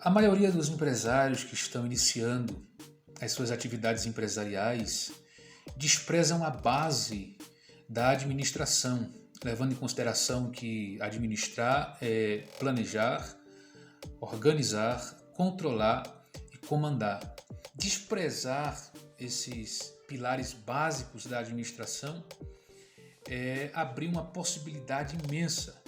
A maioria dos empresários que estão iniciando as suas atividades empresariais desprezam a base da administração, levando em consideração que administrar é planejar, organizar, controlar e comandar. Desprezar esses pilares básicos da administração é abrir uma possibilidade imensa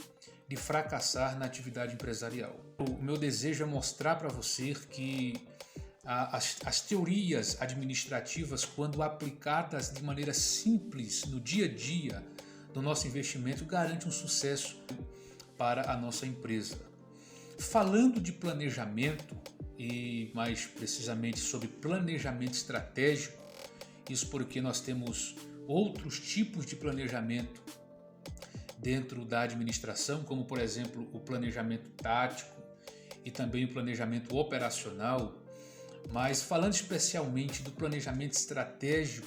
de fracassar na atividade empresarial. O meu desejo é mostrar para você que as teorias administrativas, quando aplicadas de maneira simples no dia a dia do nosso investimento, garantem um sucesso para a nossa empresa. Falando de planejamento, e mais precisamente sobre planejamento estratégico, isso porque nós temos outros tipos de planejamento dentro da administração, como por exemplo o planejamento tático e também o planejamento operacional, mas falando especialmente do planejamento estratégico,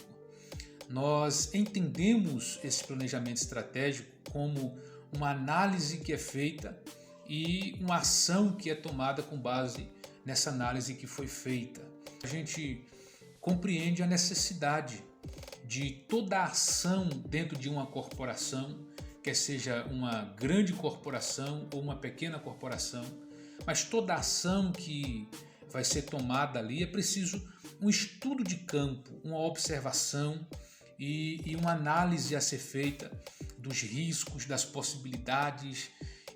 nós entendemos esse planejamento estratégico como uma análise que é feita e uma ação que é tomada com base nessa análise que foi feita. A gente compreende a necessidade de toda a ação dentro de uma corporação, quer seja uma grande corporação ou uma pequena corporação, mas toda a ação que vai ser tomada ali é preciso um estudo de campo, uma observação e uma análise a ser feita dos riscos, das possibilidades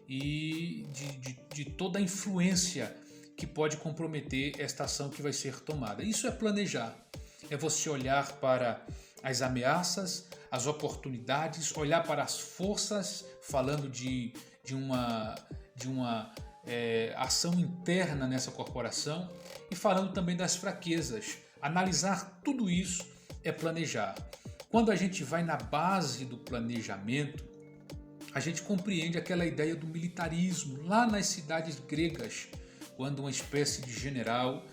e de toda a influência que pode comprometer esta ação que vai ser tomada. Isso é planejar, é você olhar para as ameaças, as oportunidades, olhar para as forças, falando de uma ação interna nessa corporação e falando também das fraquezas. Analisar tudo isso é planejar. Quando a gente vai na base do planejamento, a gente compreende aquela ideia do militarismo lá nas cidades gregas, quando uma espécie de general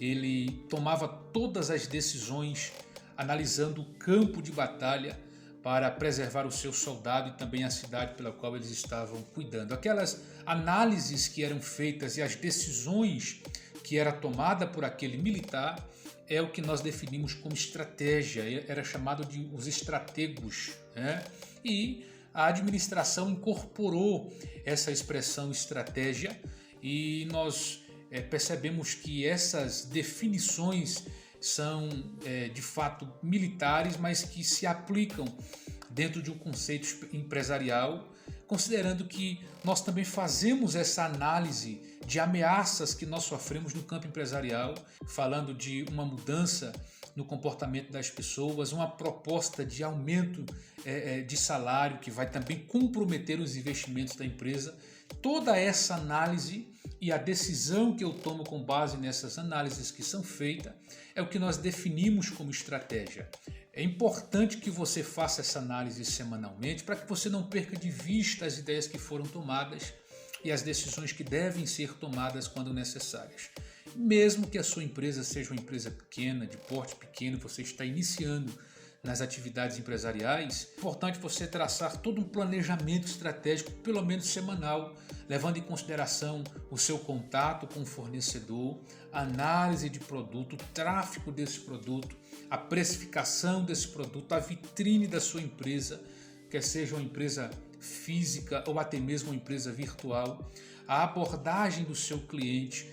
ele tomava todas as decisões analisando o campo de batalha para preservar o seu soldado e também a cidade pela qual eles estavam cuidando. Aquelas análises que eram feitas e as decisões que era tomada por aquele militar é o que nós definimos como estratégia, era chamado de os estrategos, né? E a administração incorporou essa expressão estratégia e nós percebemos que essas definições são de fato militares, mas que se aplicam dentro de um conceito empresarial, considerando que nós também fazemos essa análise de ameaças que nós sofremos no campo empresarial, falando de uma mudança no comportamento das pessoas, uma proposta de aumento de salário que vai também comprometer os investimentos da empresa. Toda essa análise e a decisão que eu tomo com base nessas análises que são feitas é o que nós definimos como estratégia. É importante que você faça essa análise semanalmente para que você não perca de vista as ideias que foram tomadas e as decisões que devem ser tomadas quando necessárias. Mesmo que a sua empresa seja uma empresa pequena, de porte pequeno, você está iniciando nas atividades empresariais, é importante você traçar todo um planejamento estratégico, pelo menos semanal, levando em consideração o seu contato com o fornecedor, a análise de produto, o tráfego desse produto, a precificação desse produto, a vitrine da sua empresa, quer seja uma empresa física ou até mesmo uma empresa virtual, a abordagem do seu cliente,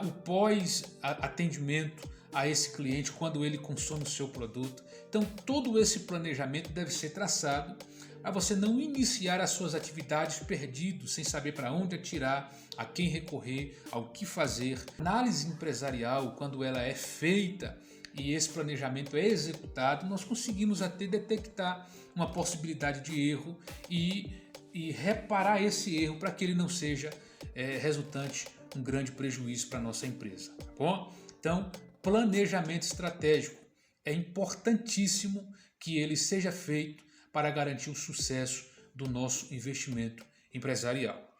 o pós-atendimento a esse cliente quando ele consome o seu produto. Então todo esse planejamento deve ser traçado para você não iniciar as suas atividades perdido, sem saber para onde atirar, a quem recorrer, ao que fazer. A análise empresarial, quando ela é feita e esse planejamento é executado, nós conseguimos até detectar uma possibilidade de erro e reparar esse erro para que ele não seja resultante um grande prejuízo para a nossa empresa, tá bom? Então, planejamento estratégico é importantíssimo que ele seja feito para garantir o sucesso do nosso investimento empresarial.